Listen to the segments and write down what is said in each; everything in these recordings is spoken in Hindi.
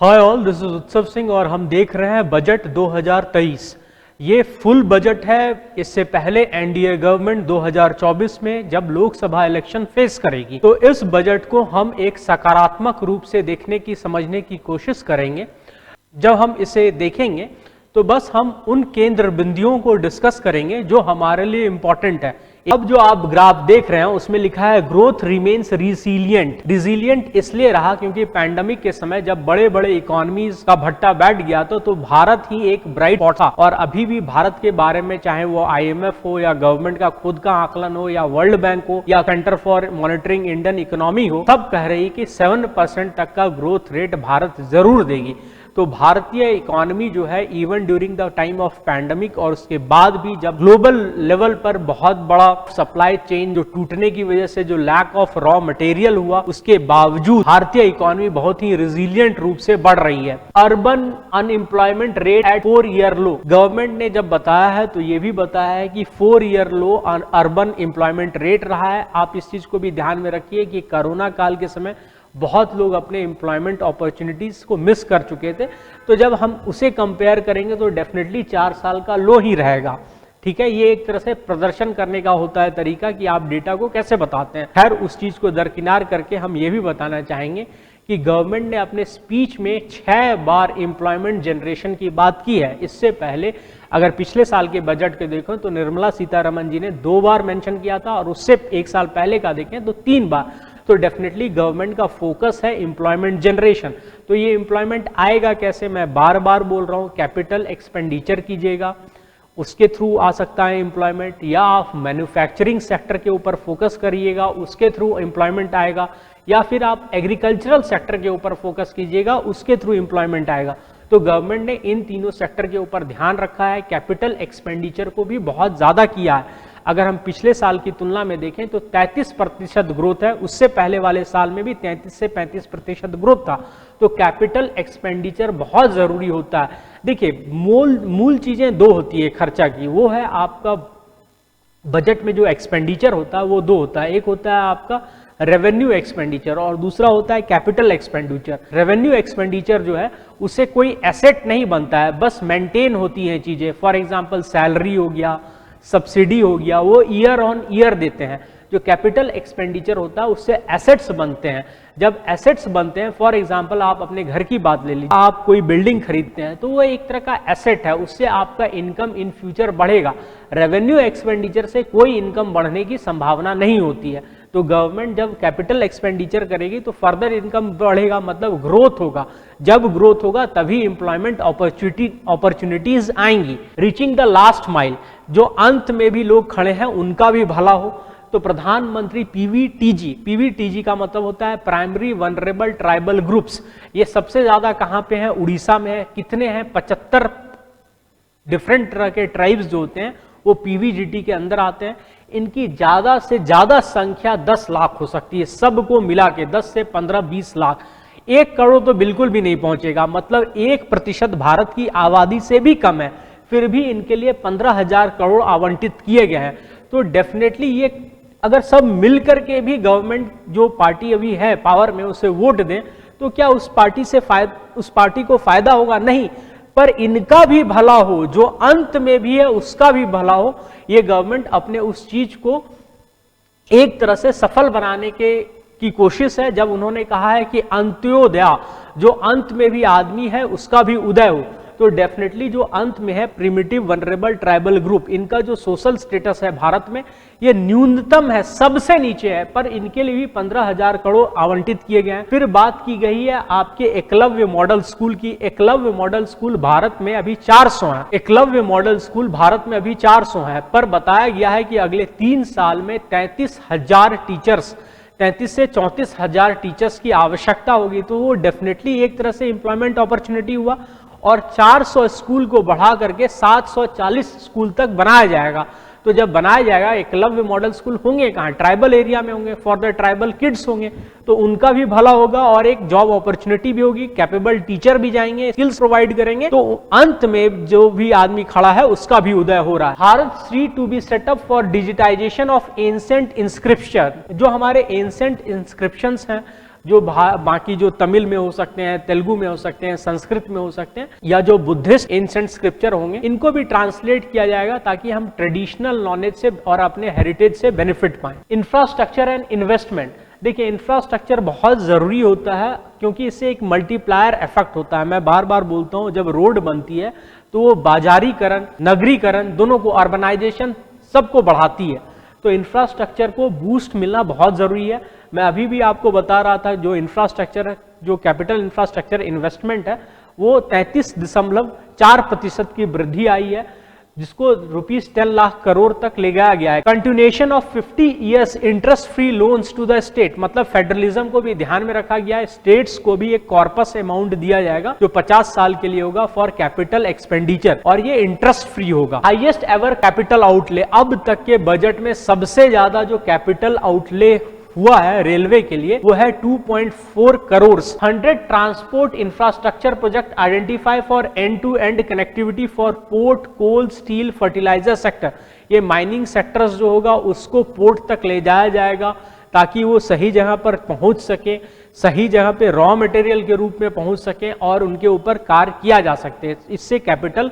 हाय ऑल, दिस इज उत्सव सिंह और हम देख रहे हैं बजट 2023। ये फुल बजट है। इससे पहले एनडीए गवर्नमेंट 2024 में जब लोकसभा इलेक्शन फेस करेगी तो इस बजट को हम एक सकारात्मक रूप से देखने की समझने की कोशिश करेंगे। जब हम इसे देखेंगे तो बस हम उन केंद्र बिंदुओं को डिस्कस करेंगे जो हमारे लिए इंपॉर्टेंट है। अब जो आप ग्राफ देख रहे हैं उसमें लिखा है ग्रोथ रिमेन्स रिसिलियंट। रिसिलियंट इसलिए रहा क्योंकि पैंडेमिक के समय जब बड़े बड़े इकोनॉमीज का भट्टा बैठ गया तो भारत ही एक ब्राइट स्पॉट था। और अभी भी भारत के बारे में चाहे वो आईएमएफ हो या गवर्नमेंट का खुद का आकलन हो या वर्ल्ड बैंक हो या centre for monitoring Indian economy हो, सब कह रही कि 7% तक का ग्रोथ रेट भारत जरूर देगी। तो भारतीय इकोनॉमी जो है even during the time of pandemic और उसके बाद भी जब ग्लोबल लेवल पर बहुत बड़ा सप्लाई चेन जो टूटने की वजह से जो लैक ऑफ रॉ मटेरियल हुआ, उसके बावजूद भारतीय इकोनॉमी बहुत ही रेजिलिएंट रूप से बढ़ रही है। Urban unemployment rate at 4 year low, government ने जब बताया है तो ये भी बताया है कि 4 ईयर लो अर्बन एम्प्लॉयमेंट रेट रहा है। आप इस चीज को भी ध्यान में रखिए कि कोरोना काल के समय बहुत लोग अपने एम्प्लॉयमेंट अपॉर्चुनिटीज को मिस कर चुके थे, तो जब हम उसे कंपेयर करेंगे तो डेफिनेटली 4 साल का लो ही रहेगा। ठीक है, ये एक तरह से प्रदर्शन करने का होता है तरीका कि आप डेटा को कैसे बताते हैं। खैर, उस चीज को दरकिनार करके हम ये भी बताना चाहेंगे कि गवर्नमेंट ने अपने स्पीच में 6 बार एम्प्लॉयमेंट जनरेशन की बात की है। इससे पहले अगर पिछले साल के बजट के देखें तो निर्मला सीतारमण जी ने 2 बार मेंशन किया था और उससे 1 साल पहले का देखें तो 3 बार। तो डेफिनेटली गवर्नमेंट का फोकस है एम्प्लॉयमेंट जनरेशन। तो ये एम्प्लॉयमेंट आएगा कैसे, मैं बार बार बोल रहा हूं, कैपिटल एक्सपेंडिचर कीजिएगा, उसके थ्रू आ सकता है एम्प्लॉयमेंट, या आप मैन्युफैक्चरिंग सेक्टर के ऊपर फोकस करिएगा, उसके थ्रू एम्प्लॉयमेंट आएगा, या फिर आप एग्रीकल्चरल सेक्टर के ऊपर फोकस कीजिएगा, उसके थ्रू एम्प्लॉयमेंट आएगा। तो गवर्नमेंट ने इन तीनों सेक्टर के ऊपर ध्यान रखा है। कैपिटल एक्सपेंडिचर को भी बहुत ज्यादा किया है। अगर हम पिछले साल की तुलना में देखें तो 33% ग्रोथ है, उससे पहले वाले साल में भी 33 से 35% ग्रोथ था। तो कैपिटल एक्सपेंडिचर बहुत जरूरी होता है। देखिए, मूल चीजें 2 होती है खर्चा की, वो है आपका बजट में जो एक्सपेंडिचर होता है वो 2 होता है। एक होता है आपका रेवेन्यू एक्सपेंडिचर और दूसरा होता है कैपिटल एक्सपेंडिचर। रेवेन्यू एक्सपेंडिचर जो है उससे कोई एसेट नहीं बनता है, बस मेंटेन होती हैं चीजें। फॉर एग्जांपल सैलरी हो गया, सब्सिडी हो गया, वो ईयर ऑन ईयर देते हैं। जो कैपिटल एक्सपेंडिचर होता है उससे एसेट्स बनते हैं। जब एसेट्स बनते हैं, फॉर एग्जांपल आप अपने घर की बात ले लीजिए, आप कोई बिल्डिंग खरीदते हैं तो वो एक तरह का एसेट है, उससे आपका इनकम इन फ्यूचर बढ़ेगा। रेवेन्यू एक्सपेंडिचर से कोई इनकम बढ़ने की संभावना नहीं होती है। तो गवर्नमेंट जब कैपिटल एक्सपेंडिचर करेगी तो फर्दर इनकम बढ़ेगा, मतलब ग्रोथ होगा। जब ग्रोथ होगा तभी एम्प्लॉयमेंट अपॉर्चुनिटीज आएंगी। रीचिंग द लास्ट माइल, जो अंत में भी लोग खड़े हैं उनका भी भला हो। तो प्रधानमंत्री पीवीटीजी का मतलब होता है प्राइमरी वनरेबल ट्राइबल ग्रुप्स। ये सबसे ज्यादा कहां पे है? उड़ीसा में है। कितने हैं? 75 डिफरेंट तरह के ट्राइब्स जो होते हैं वो पीवीजीटी के अंदर आते हैं। इनकी ज्यादा से ज्यादा संख्या 10 लाख हो सकती है, सबको मिला के 10 से 15-20 लाख। 1 करोड़ तो बिल्कुल भी नहीं पहुंचेगा, मतलब 1% भारत की आबादी से भी कम है। फिर भी इनके लिए 15,000 करोड़ आवंटित किए गए हैं। तो डेफिनेटली ये अगर सब मिलकर के भी गवर्नमेंट जो पार्टी अभी है पावर में उसे वोट दें तो क्या उस पार्टी को फायदा होगा? नहीं, पर इनका भी भला हो, जो अंत में भी है उसका भी भला हो। ये गवर्नमेंट अपने उस चीज को एक तरह से सफल बनाने की कोशिश है। जब उन्होंने कहा है कि अंत्योदय, जो अंत में भी आदमी है उसका भी उदय हो, तो डेफिनेटली जो अंत में है प्रिमिटिव वनरेबल ट्राइबल ग्रुप, इनका जो सोशल स्टेटस है भारत में ये न्यूनतम है, सबसे नीचे है, पर इनके लिए भी 15,000 करोड़ आवंटित किए गए हैं। फिर बात की गई है आपके एकलव्य मॉडल स्कूल की। एकलव्य मॉडल स्कूल भारत में अभी 400 है। एकलव्य मॉडल स्कूल भारत में अभी 400 है, पर बताया गया है कि अगले 3 साल में 33,000 टीचर्स, 33 से 34,000 टीचर्स की आवश्यकता होगी। तो वो डेफिनेटली एक तरह से एम्प्लॉयमेंट अपॉर्चुनिटी हुआ। और 400 स्कूल को बढ़ा करके 740 स्कूल तक बनाया जाएगा। तो जब बनाया जाएगा, एकलव्य मॉडल स्कूल होंगे कहाँ? ट्राइबल एरिया में होंगे, फॉर द ट्राइबल किड्स होंगे, तो उनका भी भला होगा और एक जॉब अपॉर्चुनिटी भी होगी। कैपेबल टीचर भी जाएंगे, स्किल्स प्रोवाइड करेंगे, तो अंत में जो भी आदमी खड़ा है उसका भी उदय हो रहा है। Bharat Shri to be set up for digitization of ancient inscription. जो हमारे एंसेंट इंस्क्रिप्शंस हैं जो बाकी जो तमिल में हो सकते हैं, तेलुगु में हो सकते हैं, संस्कृत में हो सकते हैं, या जो बुद्धिस्ट एंशिएंट स्क्रिप्चर होंगे, इनको भी ट्रांसलेट किया जाएगा ताकि हम ट्रेडिशनल नॉलेज से और अपने हेरिटेज से बेनिफिट पाएं। इंफ्रास्ट्रक्चर एंड इन्वेस्टमेंट, देखिए इंफ्रास्ट्रक्चर बहुत जरूरी होता है क्योंकि इससे एक मल्टीप्लायर इफेक्ट होता है। मैं बार बार बोलता हूं, जब रोड बनती है तो वो बाजारीकरण, नगरीकरण दोनों को, अर्बनाइजेशन सबको बढ़ाती है। तो इंफ्रास्ट्रक्चर को बूस्ट मिलना बहुत जरूरी है। मैं अभी भी आपको बता रहा था, जो इंफ्रास्ट्रक्चर, जो कैपिटल इंफ्रास्ट्रक्चर इन्वेस्टमेंट है वो 33.4% की वृद्धि आई है, जिसको ₹10 लाख करोड़ तक ले गया गया है। Continuation of 50 years interest free loans to the state, मतलब फेडरलिज्म को भी ध्यान में रखा गया है। स्टेट्स को भी एक कॉर्पस अमाउंट दिया जाएगा जो 50 साल के लिए होगा फॉर कैपिटल एक्सपेंडिचर, और ये इंटरेस्ट फ्री होगा। हाईएस्ट एवर कैपिटल आउटले, अब तक के बजट में सबसे ज्यादा जो कैपिटल आउटले हुआ है रेलवे के लिए वो है 2.4 crore. 100 transport infrastructure project identify for end to end connectivity for port, coal, steel, fertiliser sector. ये माइनिंग सेक्टर्स जो होगा उसको पोर्ट तक ले जाया जाएगा ताकि वो सही जगह पर पहुंच सके, सही जगह पे रॉ मटेरियल के रूप में पहुंच सके और उनके ऊपर कार्य किया जा सकते हैं। इससे कैपिटल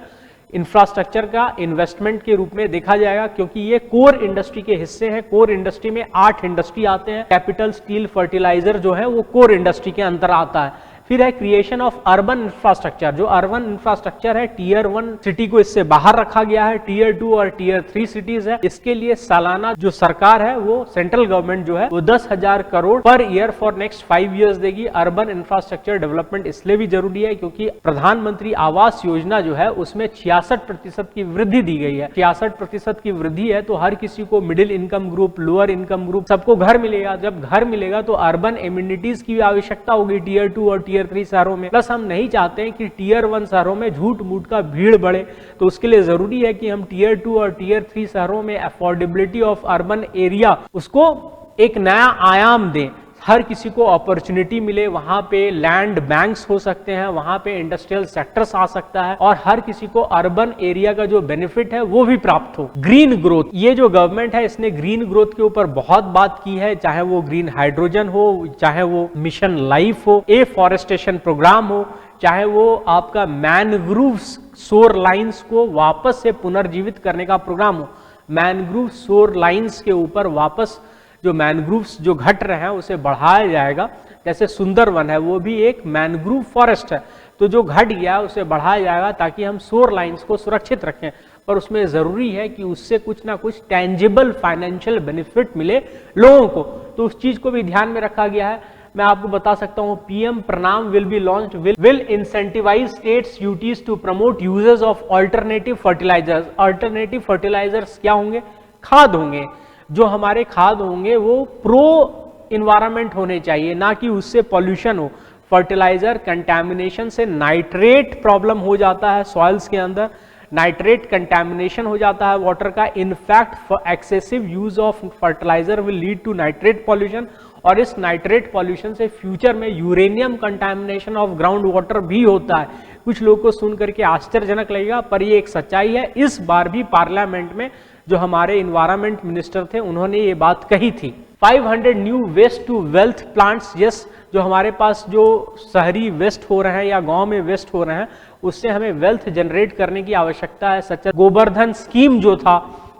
इंफ्रास्ट्रक्चर का इन्वेस्टमेंट के रूप में देखा जाएगा, क्योंकि ये कोर इंडस्ट्री के हिस्से हैं। कोर इंडस्ट्री में 8 इंडस्ट्री आते हैं। कैपिटल, स्टील, फर्टिलाइजर जो है वो कोर इंडस्ट्री के अंदर आता है। फिर है क्रिएशन ऑफ अर्बन इंफ्रास्ट्रक्चर। जो अर्बन इंफ्रास्ट्रक्चर है, टीयर 1 सिटी को इससे बाहर रखा गया है, टीयर 2 और टीयर 3 सिटीज है। इसके लिए सालाना जो सरकार है वो सेंट्रल गवर्नमेंट जो है वो 10,000 crore per year for next 5 years देगी। अर्बन इंफ्रास्ट्रक्चर डेवलपमेंट इसलिए भी जरूरी है क्योंकि प्रधानमंत्री आवास योजना जो है उसमें 66% की वृद्धि दी गई है। 66% की वृद्धि है तो हर किसी को, middle income group, lower income group, सबको घर मिलेगा। जब घर मिलेगा तो अर्बन एमिनिटीज की आवश्यकता होगी टीयर 2 और टीयर 3 शहरों में। प्लस हम नहीं चाहते हैं कि टीयर 1 शहरों में झूठ मूठ का भीड़ बढ़े, तो उसके लिए जरूरी है कि हम टीयर 2 और टीयर 3 शहरों में अफोर्डेबिलिटी ऑफ अर्बन एरिया उसको एक नया आयाम दें, हर किसी को अपॉर्चुनिटी मिले। वहां पे लैंड बैंक्स हो सकते हैं, वहां पे इंडस्ट्रियल सेक्टर्स आ सकता है और हर किसी को अर्बन एरिया का जो बेनिफिट है वो भी प्राप्त हो। ग्रीन ग्रोथ, ये जो गवर्नमेंट है इसने ग्रीन ग्रोथ के ऊपर बहुत बात की है, चाहे वो ग्रीन हाइड्रोजन हो, चाहे वो मिशन लाइफ हो, एफॉरेस्टेशन प्रोग्राम हो, चाहे वो आपका मैनग्रूव शोर लाइन्स को वापस से पुनर्जीवित करने का प्रोग्राम हो। मैनग्रूव शोर लाइन्स के ऊपर वापस जो मैनग्रूव्स जो घट रहे हैं उसे बढ़ाया जाएगा। जैसे सुंदरवन है वो भी एक मैनग्रूव फॉरेस्ट है, तो जो घट गया है उसे बढ़ाया जाएगा ताकि हम शोर लाइन्स को सुरक्षित रखें। पर उसमें जरूरी है कि उससे कुछ ना कुछ टेंजिबल फाइनेंशियल बेनिफिट मिले लोगों को, तो उस चीज को भी ध्यान में रखा गया है। मैं आपको बता सकता हूं, PM Pranam will be launched, will incentivise states UTs to promote uses of alternative fertilisers. Alternative fertilisers क्या होंगे? खाद होंगे। जो हमारे खाद होंगे वो प्रो इन्वायरमेंट होने चाहिए, ना कि उससे पॉल्यूशन हो। फर्टिलाइजर कंटैमिनेशन से नाइट्रेट प्रॉब्लम हो जाता है सॉइल्स के अंदर, नाइट्रेट कंटैमिनेशन हो जाता है वाटर का। In fact excessive use of fertiliser will lead to nitrate pollution, और इस नाइट्रेट पॉल्यूशन से फ्यूचर में uranium contamination of ground water भी होता है। कुछ लोगों को सुन करके आश्चर्यजनक लगेगा पर ये एक सच्चाई है। इस बार भी पार्लियामेंट में जो हमारे इन्वायरमेंट मिनिस्टर थे उन्होंने ये बात कही थी। 500 new waste to wealth plants. Yes, जो हमारे पास जो शहरी वेस्ट हो रहे हैं या गांव में वेस्ट हो रहे हैं उससे हमें वेल्थ जनरेट करने की आवश्यकता है। सच गोवर्धन स्कीम जो था,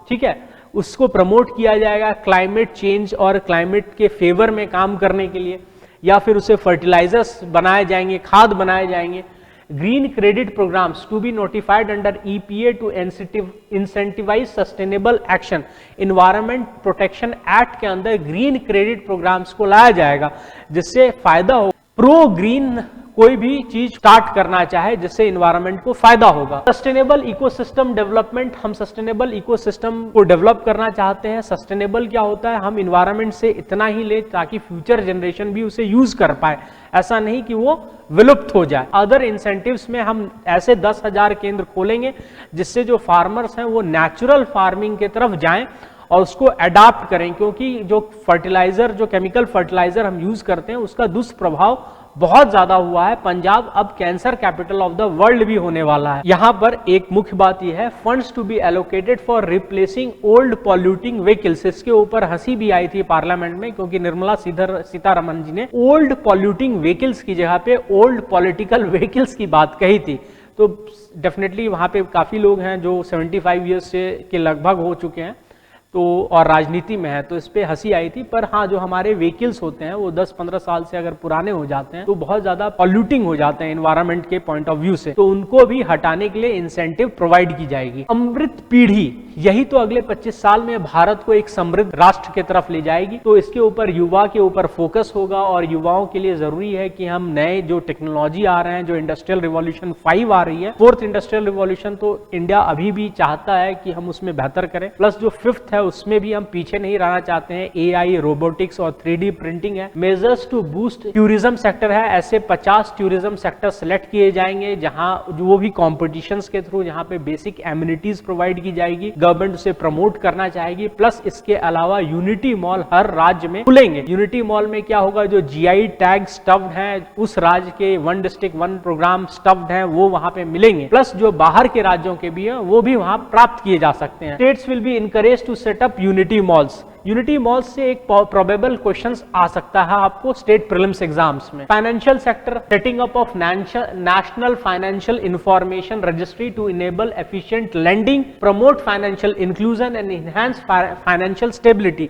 ठीक है, उसको प्रमोट किया जाएगा क्लाइमेट चेंज और क्लाइमेट के फेवर में काम करने के लिए, या फिर उसे फर्टिलाइजर्स बनाए जाएंगे, खाद बनाए जाएंगे। Green credit programmes to be notified under EPA to incentivise sustainable action. Environment protection act के अंदर ग्रीन क्रेडिट प्रोग्राम्स को लाया जाएगा जिससे फायदा हो। प्रो ग्रीन कोई भी चीज स्टार्ट करना चाहे जिससे इन्वायरमेंट को फायदा होगा। सस्टेनेबल इकोसिस्टम डेवलपमेंट, हम सस्टेनेबल इकोसिस्टम को डेवलप करना चाहते हैं। सस्टेनेबल क्या होता है? हम इन्वायरमेंट से इतना ही ले ताकि फ्यूचर जनरेशन भी उसे यूज कर पाए, ऐसा नहीं कि वो विलुप्त हो जाए। अदर इंसेंटिव्स में हम ऐसे 10,000 केंद्र खोलेंगे जिससे जो फार्मर्स हैं वो नेचुरल फार्मिंग की तरफ जाएं और उसको अडाप्ट करें, क्योंकि जो फर्टिलाइजर, जो केमिकल फर्टिलाइजर हम यूज करते हैं उसका दुष्प्रभाव बहुत ज्यादा हुआ है। पंजाब अब cancer capital of the world भी होने वाला है। यहाँ पर एक मुख्य बात यह है, funds to be allocated for replacing old polluting vehicles. इसके ऊपर हंसी भी आई थी पार्लियामेंट में, क्योंकि निर्मला सीतारमण जी ने ओल्ड पॉल्यूटिंग व्हीकल्स की जगह पे ओल्ड पॉलिटिकल व्हीकल्स की बात कही थी। तो डेफिनेटली वहां पे काफी लोग हैं जो 75 ईयर्स से के लगभग हो चुके हैं तो और राजनीति में है, तो इस पे हंसी आई थी। पर हाँ, जो हमारे व्हीकल्स होते हैं वो 10-15 साल से अगर पुराने हो जाते हैं तो बहुत ज्यादा पॉल्यूटिंग हो जाते हैं एनवायरमेंट के पॉइंट ऑफ व्यू से, तो उनको भी हटाने के लिए इंसेंटिव प्रोवाइड की जाएगी। अमृत पीढ़ी, यही तो अगले 25 साल में भारत को एक समृद्ध राष्ट्र की तरफ ले जाएगी। तो इसके ऊपर युवा के ऊपर फोकस होगा और युवाओं के लिए जरूरी है कि हम नए जो टेक्नोलॉजी आ रहे हैं, जो इंडस्ट्रियल रिवॉल्यूशन 5 आ रही है, 4th इंडस्ट्रियल रिवॉल्यूशन, तो इंडिया अभी भी चाहता है कि हम उसमें बेहतर करें। प्लस जो 5th है उसमें भी हम पीछे नहीं रहना चाहते हैं। एआई, रोबोटिक्स और 3D प्रिंटिंग है। Measures to boost tourism sector है। ऐसे 50 टूरिज्म सेक्टर सिलेक्ट किए जाएंगे जहां वो भी कॉम्पिटिशंस के थ्रू, जहां पे बेसिक एमिनिटीज प्रोवाइड की जाएगी, गवर्नमेंट उसे प्रमोट करना चाहेगी। प्लस इसके अलावा यूनिटी मॉल हर राज्य में खुलेंगे। यूनिटी मॉल में क्या होगा, जो जीआई टैग स्टफ्ड है, उस राज्य के 1 डिस्ट्रिक्ट 1 प्रोग्राम स्टफ्ड है, वो वहां पे मिलेंगे। प्लस जो बाहर के राज्यों के भी है वो भी वहां प्राप्त किए जा सकते हैं। States will be encourage to set up unity malls. Unity malls से एक प्रोबेबल क्वेश्चंस आ सकता है आपको स्टेट प्रीलिम्स एग्जाम्स में। Financial sector, setting up of national financial information registry to enable efficient lending, promote financial inclusion and enhance financial stability.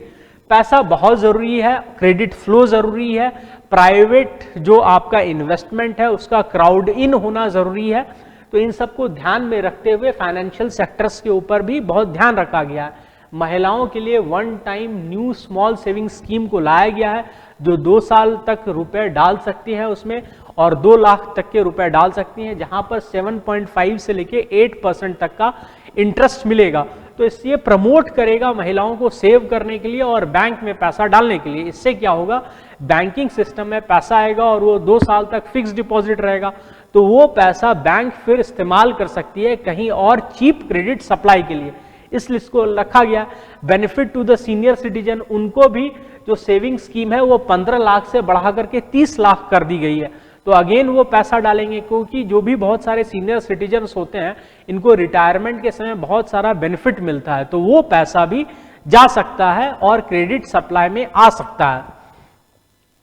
पैसा बहुत जरूरी है, क्रेडिट फ्लो जरूरी है, प्राइवेट जो आपका इन्वेस्टमेंट है उसका क्राउड इन होना जरूरी है। तो इन सबको ध्यान में रखते हुए फाइनेंशियल सेक्टर्स के ऊपर भी बहुत ध्यान रखा गया है। महिलाओं के लिए 1 time new small saving scheme को लाया गया है, जो 2 साल तक रुपए डाल सकती हैं उसमें और 2 लाख तक के रुपए डाल सकती हैं, जहां पर 7.5 से लेके 8% तक का इंटरेस्ट मिलेगा। तो इससे प्रमोट करेगा महिलाओं को सेव करने के लिए और बैंक में पैसा डालने के लिए। इससे क्या होगा, बैंकिंग सिस्टम में पैसा आएगा और वो 2 साल तक फिक्स डिपॉजिट रहेगा, तो वो पैसा बैंक फिर इस्तेमाल कर सकती है कहीं और चीप क्रेडिट सप्लाई के लिए। इस लिस्ट को रखा गया। Benefit to the senior citizen, उनको भी जो सेविंग स्कीम है वो 15 लाख से बढ़ा करके 30 लाख कर दी गई है। तो अगेन वो पैसा डालेंगे, क्योंकि जो भी बहुत सारे सीनियर सिटीजन्स होते हैं इनको रिटायरमेंट के समय बहुत सारा बेनिफिट मिलता है, तो वो पैसा भी जा सकता है और क्रेडिट सप्लाई में आ सकता है।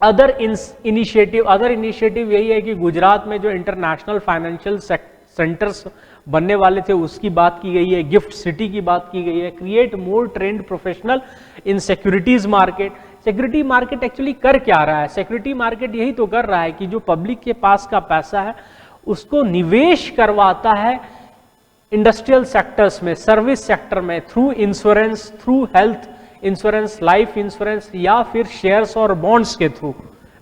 अदर इनिशिएटिव यही है कि गुजरात में जो इंटरनेशनल फाइनेंशियल सेंटर्स बनने वाले थे उसकी बात की गई है, गिफ्ट सिटी की बात की गई है। Create more trend professional in securities market. Security market actually कर क्या रहा है, सिक्योरिटी मार्केट यही तो कर रहा है कि जो पब्लिक के पास का पैसा है उसको निवेश करवाता है इंडस्ट्रियल सेक्टर्स में, सर्विस सेक्टर में, through insurance, through health insurance, life insurance, या फिर शेयर्स और बॉन्ड्स के थ्रू,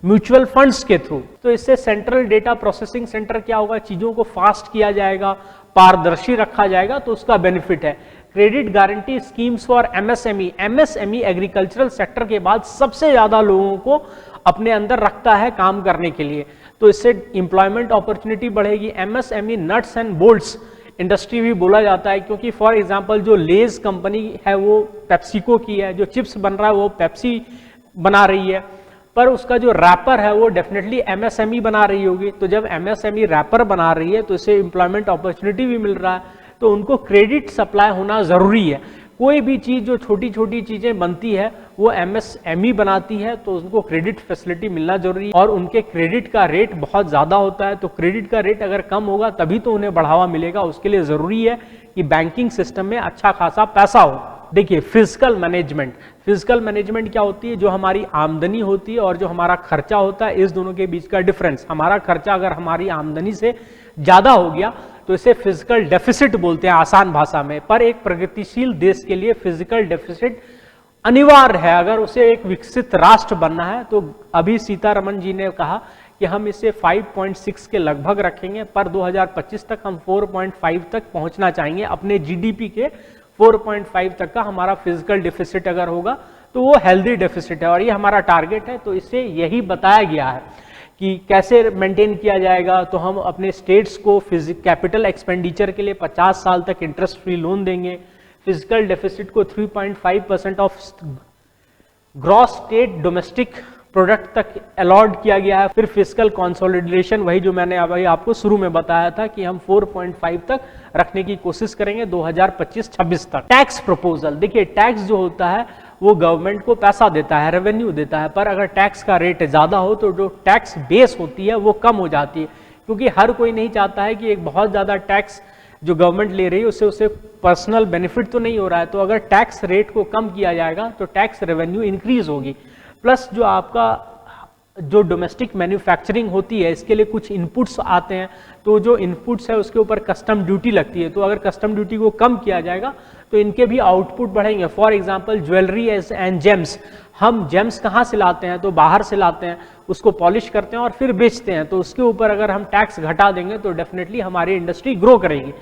म्यूचुअल फंड्स के थ्रू। तो इससे सेंट्रल डेटा प्रोसेसिंग सेंटर क्या होगा, चीजों को फास्ट किया जाएगा, पारदर्शी रखा जाएगा, तो उसका बेनिफिट है। Credit guarantee schemes for MSME agricultural sector के बाद सबसे ज्यादा लोगों को अपने अंदर रखता है काम करने के लिए, तो इससे एम्प्लॉयमेंट अपॉर्चुनिटी बढ़ेगी। MSME nuts and bolts industry भी बोला जाता है, क्योंकि फॉर एग्जांपल जो लेज कंपनी है वो पेप्सिको की है, जो चिप्स बन रहा है वो पेप्सी बना रही है, पर उसका जो रैपर है वो डेफिनेटली एमएसएमई बना रही होगी। तो जब एमएसएमई रैपर बना रही है तो इससे एम्प्लॉयमेंट अपॉर्चुनिटी भी मिल रहा है, तो उनको क्रेडिट सप्लाई होना जरूरी है। कोई भी चीज जो छोटी छोटी चीजें बनती है वो एमएसएमई बनाती है, तो उनको क्रेडिट फैसिलिटी मिलना जरूरी है, और उनके क्रेडिट का रेट बहुत ज्यादा होता है, तो क्रेडिट का रेट अगर कम होगा तभी तो उन्हें बढ़ावा मिलेगा। उसके लिए जरूरी है कि बैंकिंग सिस्टम में अच्छा खासा पैसा हो। देखिए फिजिकल मैनेजमेंट क्या होती है, जो हमारी आमदनी होती है और जो हमारा खर्चा होता है, इस दोनों के बीच का डिफरेंस। हमारा खर्चा अगर हमारी आमदनी से ज्यादा हो गया तो इसे फिजिकल डेफिसिट बोलते हैं आसान भाषा में। पर एक प्रगतिशील देश के लिए फिजिकल डेफिसिट अनिवार्य है, अगर उसे एक विकसित राष्ट्र बनना है। तो अभी सीतारमण जी ने कहा कि हम इसे 5.6 के लगभग रखेंगे, पर 2025 तक हम 4.5 तक पहुंचना चाहेंगे। अपने जीडीपी के 4.5 तक का हमारा फिजिकल डेफिसिट अगर होगा तो वो हेल्दी डेफिसिट है, और ये हमारा टारगेट है। तो इससे यही बताया गया है कि कैसे मेंटेन किया जाएगा। तो हम अपने स्टेट्स को कैपिटल एक्सपेंडिचर के लिए 50 साल तक इंटरेस्ट फ्री लोन देंगे। फिजिकल डेफिसिट को 3.5% of gross state domestic product तक अलॉट किया गया है। फिर फिस्कल कंसोलिडेशन, वही जो मैंने अभी आपको शुरू में बताया था कि हम 4.5 तक रखने की कोशिश करेंगे 2025-26 तक। टैक्स प्रपोजल, देखिए टैक्स जो होता है वो गवर्नमेंट को पैसा देता है, रेवेन्यू देता है, पर अगर टैक्स का रेट ज़्यादा हो तो जो टैक्स बेस होती है वो कम हो जाती है, क्योंकि हर कोई नहीं चाहता है कि एक बहुत ज़्यादा टैक्स जो गवर्नमेंट ले रही है उससे उसे पर्सनल बेनिफिट तो नहीं हो रहा है। तो अगर टैक्स रेट को कम किया जाएगा तो टैक्स रेवेन्यू इंक्रीज होगी। प्लस जो आपका जो डोमेस्टिक मैन्युफैक्चरिंग होती है इसके लिए कुछ इनपुट्स आते हैं, तो जो इनपुट्स है उसके ऊपर कस्टम ड्यूटी लगती है। तो अगर कस्टम ड्यूटी को कम किया जाएगा तो इनके भी आउटपुट बढ़ेंगे। For example jewellery and James, हम जेम्स कहाँ से लाते हैं? तो बाहर से लाते हैं, उसको पॉलिश करते हैं और फिर बेचते हैं। तो उसके ऊपर अगर हम टैक्स घटा देंगे तो डेफिनेटली हमारी इंडस्ट्री ग्रो करेगी।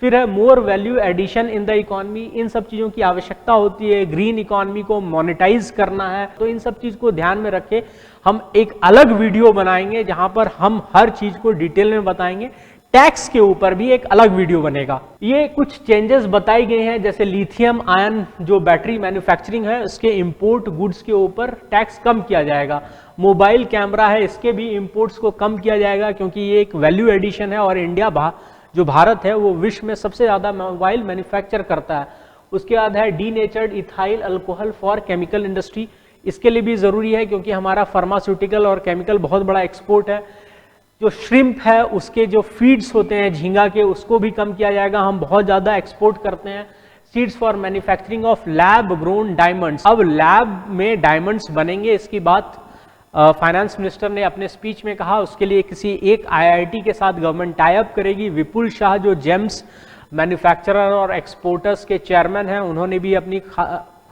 फिर है more value addition in the economy, इन सब चीज़ों की आवश्यकता होती है। ग्रीन इकोनॉमी को मोनेटाइज करना है, तो इन सब चीज़ को ध्यान में रखे हम एक अलग वीडियो बनाएंगे जहां पर हम हर चीज़ को डिटेल में बताएंगे। टैक्स के ऊपर भी एक अलग वीडियो बनेगा। ये कुछ चेंजेस बताई गए हैं, जैसे लिथियम आयन जो बैटरी मैन्युफैक्चरिंग है उसके इंपोर्ट गुड्स के ऊपर टैक्स कम किया जाएगा। मोबाइल कैमरा है इसके भी इंपोर्ट्स को कम किया जाएगा, क्योंकि ये एक वैल्यू एडिशन है और इंडिया जो भारत है वो विश्व में सबसे ज़्यादा मोबाइल मैन्युफैक्चर करता है। उसके बाद है denatured ethyl alcohol for chemical industry, इसके लिए भी ज़रूरी है क्योंकि हमारा फार्मास्यूटिकल और केमिकल बहुत बड़ा एक्सपोर्ट है। जो श्रिम्प है उसके जो फीड्स होते हैं झींगा के, उसको भी कम किया जाएगा, हम बहुत ज़्यादा एक्सपोर्ट करते हैं। Seeds for manufacturing of lab grown diamonds, अब लैब में डायमंड्स बनेंगे, इसकी बात फाइनेंस मिनिस्टर ने अपने स्पीच में कहा। उसके लिए किसी एक आईआईटी के साथ गवर्नमेंट टाई अप करेगी। विपुल शाह जो जेम्स मैन्युफैक्चरर और एक्सपोर्टर्स के चेयरमैन हैं, उन्होंने भी अपनी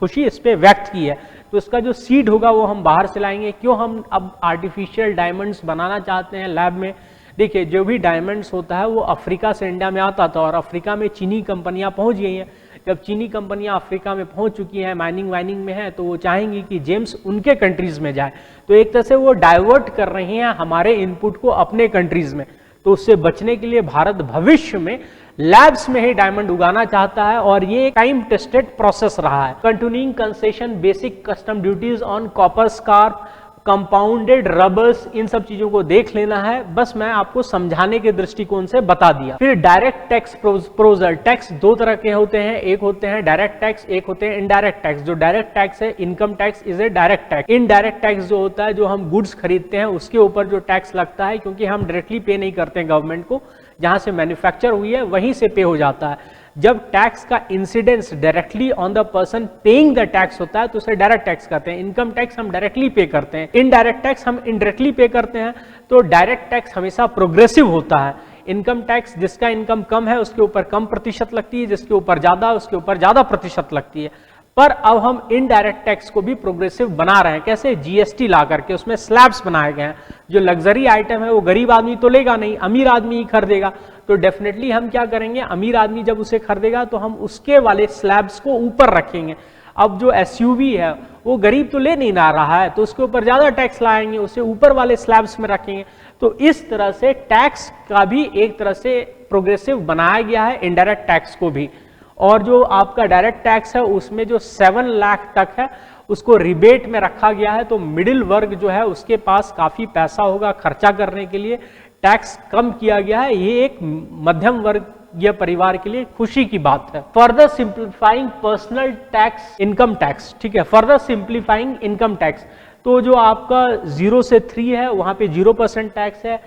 खुशी इस पर व्यक्त की है। तो इसका जो सीड होगा वो हम बाहर से लाएंगे। क्यों हम अब आर्टिफिशियल डायमंड्स बनाना चाहते हैं लैब में? देखिए जो भी डायमंड्स होता है वो अफ्रीका से इंडिया में आता था और अफ्रीका में चीनी कंपनियां पहुंच गई हैं। जब चीनी कंपनियां अफ्रीका में पहुंच चुकी हैं, माइनिंग वाइनिंग में है, तो वो चाहेंगी कि जेम्स उनके कंट्रीज में जाए। तो एक तरह से वो डाइवर्ट कर रही हैं हमारे इनपुट को अपने कंट्रीज में। तो उससे बचने के लिए भारत भविष्य में लैब्स में ही डायमंड उगाना चाहता है और ये टाइम टेस्टेड प्रोसेस रहा है। Continuing concession basic custom duties on copper scrap compounded rubbers, इन सब चीजों को देख लेना है, बस मैं आपको समझाने के दृष्टिकोण से बता दिया। फिर डायरेक्ट टैक्स प्रोपोजल, टैक्स दो तरह के होते हैं, एक होते हैं डायरेक्ट टैक्स, एक होते हैं इनडायरेक्ट टैक्स। जो डायरेक्ट टैक्स है income tax is a direct tax. Indirect tax जो होता है जो हम गुड्स खरीदते हैं उसके ऊपर जो टैक्स लगता है, क्योंकि हम डायरेक्टली पे नहीं करते हैं गवर्नमेंट को, जहां से मैन्युफैक्चर हुई है वहीं से पे हो जाता है। जब टैक्स का incidence directly on the person paying the tax होता है तो उसे डायरेक्ट टैक्स कहते हैं। इनकम टैक्स हम डायरेक्टली पे करते हैं, इनडायरेक्ट टैक्स हम इनडायरेक्टली पे करते हैं। तो डायरेक्ट टैक्स हमेशा प्रोग्रेसिव होता है। इनकम टैक्स जिसका इनकम कम है उसके ऊपर कम प्रतिशत लगती है, जिसके ऊपर ज्यादा उसके ऊपर ज्यादा प्रतिशत लगती है। पर अब हम इनडायरेक्ट टैक्स को भी प्रोग्रेसिव बना रहे हैं। कैसे? जीएसटी ला करके उसमें स्लैब्स बनाए गए हैं। जो लग्जरी आइटम है वो गरीब आदमी तो लेगा नहीं, अमीर आदमी ही खरीदेगा। तो डेफिनेटली हम क्या करेंगे, अमीर आदमी जब उसे खरीदेगा तो हम उसके वाले स्लैब्स को ऊपर रखेंगे। अब जो एसयूवी है वो गरीब तो ले नहीं ना रहा है, तो उसके ऊपर ज्यादा टैक्स लाएंगे, उसे ऊपर वाले स्लैब्स में रखेंगे। तो इस तरह से टैक्स का भी एक तरह से प्रोग्रेसिव बनाया गया है, इनडायरेक्ट टैक्स को भी। और जो आपका डायरेक्ट टैक्स है उसमें जो 7 लाख तक है उसको रिबेट में रखा गया है। तो मिडिल वर्ग जो है उसके पास काफी पैसा होगा खर्चा करने के लिए, टैक्स कम किया गया है। ये एक मध्यम वर्गीय परिवार के लिए खुशी की बात है। Further simplifying personal tax income tax, ठीक है, फर्दर सिंप्लीफाइंग इनकम टैक्स। तो जो आपका 0 से 3 है वहां पे 0% टैक्स है,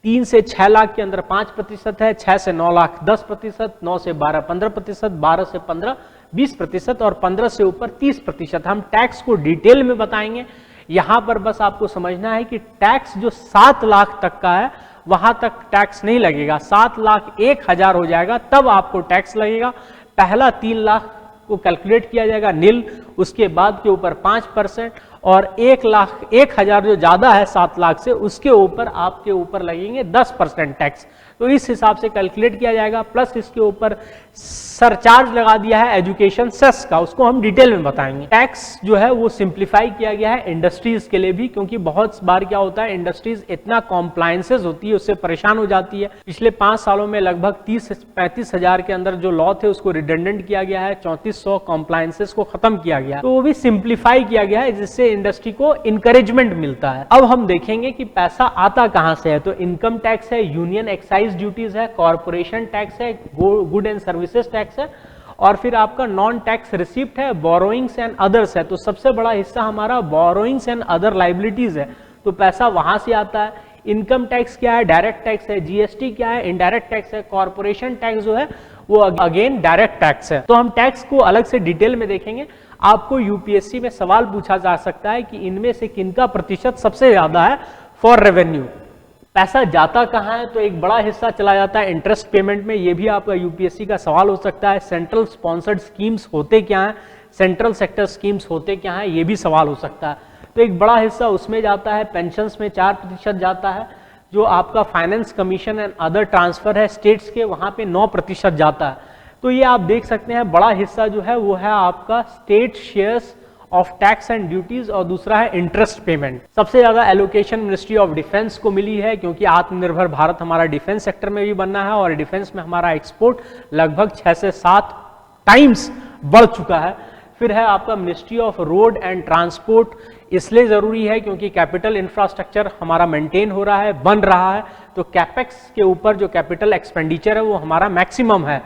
3 से 6 लाख के अंदर 5% है, 6 से 9 लाख 10%, 9 से 12 15%, 12 से 15 20% और 15 से ऊपर 30%। हम टैक्स को डिटेल में बताएंगे। यहां पर बस आपको समझना है कि टैक्स जो 7 लाख तक का है वहां तक टैक्स नहीं लगेगा। 7 लाख 1,000 हो जाएगा तब आपको टैक्स लगेगा। पहला 3 लाख को कैलकुलेट किया जाएगा नील, उसके बाद के ऊपर 5% और 1,01,000 जो ज्यादा है 7 लाख से उसके ऊपर आपके ऊपर लगेंगे 10% टैक्स। तो इस हिसाब से कैलकुलेट किया जाएगा। प्लस इसके ऊपर सरचार्ज लगा दिया है एजुकेशन सेस का, उसको हम डिटेल में बताएंगे। टैक्स जो है वो सिंप्लीफाई किया गया है इंडस्ट्रीज के लिए भी, क्योंकि बहुत बार क्या होता है इंडस्ट्रीज इतना कॉम्प्लायंसेस होती है उससे परेशान हो जाती है। पिछले 5 सालों में लगभग 30 से 35 हजार के अंदर जो लॉ थे उसको रिडंडेंट किया गया है, 3400 कॉम्प्लायंसेस को खत्म किया गया, तो वो भी सिंप्लीफाई किया गया है जिससे इंडस्ट्री को इंकरेजमेंट मिलता है। अब हम देखेंगे कि पैसा आता कहां से है। तो इनकम टैक्स है, यूनियन एक्साइज ड्यूटीज है, कॉर्पोरेशन टैक्स है, गुड एंड सर्विसेज टैक्स है, और फिर आपका नॉन टैक्स रिसिप्ट है, बोरोइंग्स एंड अदर्स है। तो सबसे बड़ा हिस्सा हमारा बोरोइंग्स एंड अदर लाइबिलिटीज है, तो पैसा वहां से आता है। इनकम टैक्स क्या है? डायरेक्ट टैक्स है। जीएसटी क्या है? इनडायरेक्ट टैक्स है। कॉर्पोरेशन टैक्स जो है वो अगेन डायरेक्ट टैक्स है। तो हम टैक्स को अलग से डिटेल में देखेंगे। आपको यूपीएससी में सवाल पूछा जा सकता है कि इनमें से किनका प्रतिशत सबसे ज्यादा है फॉर रेवेन्यू। पैसा जाता कहां है? तो एक बड़ा हिस्सा चला जाता है इंटरेस्ट पेमेंट में। ये भी आपका यूपीएससी का सवाल हो सकता है। सेंट्रल स्पॉन्सर्ड स्कीम्स होते क्या हैं, सेंट्रल सेक्टर स्कीम्स होते क्या हैं, ये भी सवाल हो सकता है। तो एक बड़ा हिस्सा उसमें जाता है। पेंशन्स में 4% जाता है। जो आपका finance commission and other transfer है स्टेट्स के, वहां पे 9% जाता है। तो ये आप देख सकते हैं बड़ा हिस्सा जो है वो है आपका state shares of tax and duties, और दूसरा है इंटरेस्ट पेमेंट। सबसे ज्यादा एलोकेशन मिनिस्ट्री ऑफ डिफेंस को मिली है, क्योंकि आत्मनिर्भर भारत हमारा डिफेंस सेक्टर में भी बनना है, और डिफेंस में हमारा एक्सपोर्ट लगभग 6 से 7 टाइम्स बढ़ चुका है। फिर है आपका ministry of road and transport, इसलिए जरूरी है क्योंकि कैपिटल इंफ्रास्ट्रक्चर हमारा मेंटेन हो रहा है, बन रहा है, तो कैपेक्स के ऊपर जो कैपिटल एक्सपेंडिचर है वो हमारा मैक्सिमम है।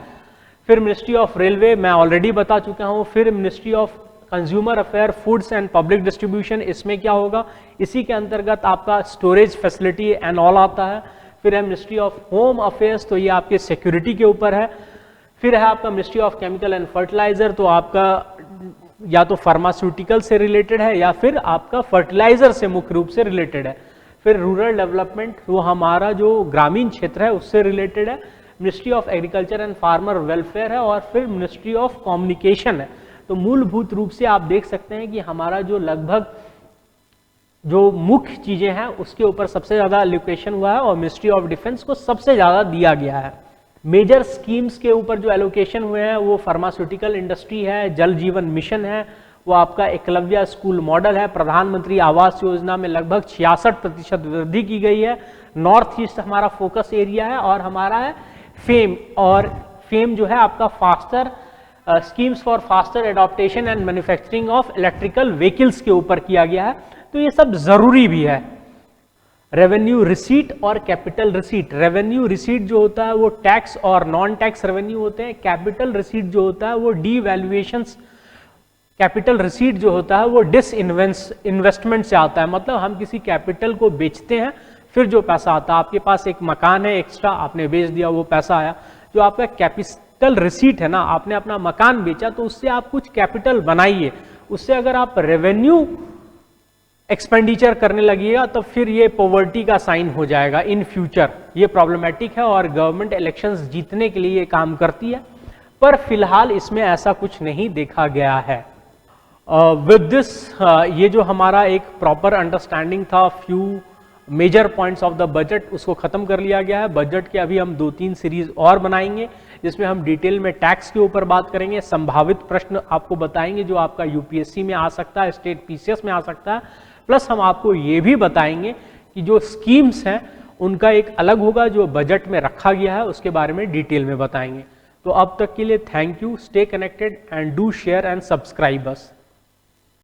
फिर मिनिस्ट्री ऑफ रेलवे मैं ऑलरेडी बता चुका हूं। फिर ministry of consumer affair, foods and public distribution, इसमें क्या होगा? इसी के अंतर्गत आपका स्टोरेज फैसिलिटी एंड ऑल आता है। फिर है मिनिस्ट्री ऑफ होम अफेयर्स, तो ये आपके सिक्योरिटी के ऊपर है। फिर है आपका ministry of chemical and fertiliser, तो आपका या तो फार्मास्यूटिकल से रिलेटेड है या फिर आपका फर्टिलाइजर से मुख्य रूप से रिलेटेड है। फिर रूरल डेवलपमेंट, वो हमारा जो ग्रामीण क्षेत्र है उससे रिलेटेड है। Ministry of agriculture and farmer welfare है, और फिर मिनिस्ट्री ऑफ कम्युनिकेशन है। तो मूलभूत रूप से आप देख सकते हैं कि हमारा जो लगभग जो मुख्य चीजें हैं उसके ऊपर सबसे ज्यादा एलोकेशन हुआ है, और मिनिस्ट्री ऑफ डिफेंस को सबसे ज्यादा दिया गया है। मेजर स्कीम्स के ऊपर जो एलोकेशन हुए हैं वो फार्मास्यूटिकल इंडस्ट्री है, जल जीवन मिशन है, वो आपका एकलव्य स्कूल मॉडल है, प्रधानमंत्री आवास योजना में लगभग 66% वृद्धि की गई है। नॉर्थ ईस्ट हमारा फोकस एरिया है, और हमारा है फेम, और फेम जो है आपका faster schemes for faster adaptation and manufacturing of electrical vehicles के ऊपर किया गया है। तो ये सब जरूरी भी है। रेवेन्यू रिसीट और कैपिटल रिसीट। रेवेन्यू रिसीट जो होता है वो टैक्स और नॉन टैक्स रेवेन्यू होते हैं। कैपिटल रिसीट जो होता है वो डीवैल्यूएशंस, कैपिटल रिसीट जो होता है वो इन्वेस्टमेंट से आता है। मतलब हम किसी कैपिटल को बेचते हैं, फिर जो पैसा आता है, आपके पास एक मकान है एक्स्ट्रा, आपने बेच दिया, वो पैसा आया। जो आपका कैपिटल रिसीट है ना, आपने अपना मकान बेचा तो उससे आप कुछ कैपिटल बनाइए, उससे अगर आप रेवेन्यू एक्सपेंडिचर करने लगिएगा तो फिर ये पॉवर्टी का साइन हो जाएगा इन फ्यूचर। ये प्रॉब्लमेटिक है, और गवर्नमेंट इलेक्शंस जीतने के लिए ये काम करती है, पर फिलहाल इसमें ऐसा कुछ नहीं देखा गया है। विद दिस ये जो हमारा एक प्रॉपर अंडरस्टैंडिंग था few major points of the budget, उसको खत्म कर लिया गया है। बजट के अभी हम 2-3 सीरीज और बनाएंगे जिसमें हम डिटेल में टैक्स के ऊपर बात करेंगे, संभावित प्रश्न आपको बताएंगे जो आपका यूपीएससी में आ सकता है, स्टेट पीसीएस में आ सकता है। प्लस हम आपको ये भी बताएंगे कि जो स्कीम्स हैं उनका एक अलग होगा जो बजट में रखा गया है, उसके बारे में डिटेल में बताएंगे। तो अब तक के लिए thank you, stay connected and do share and subscribe us.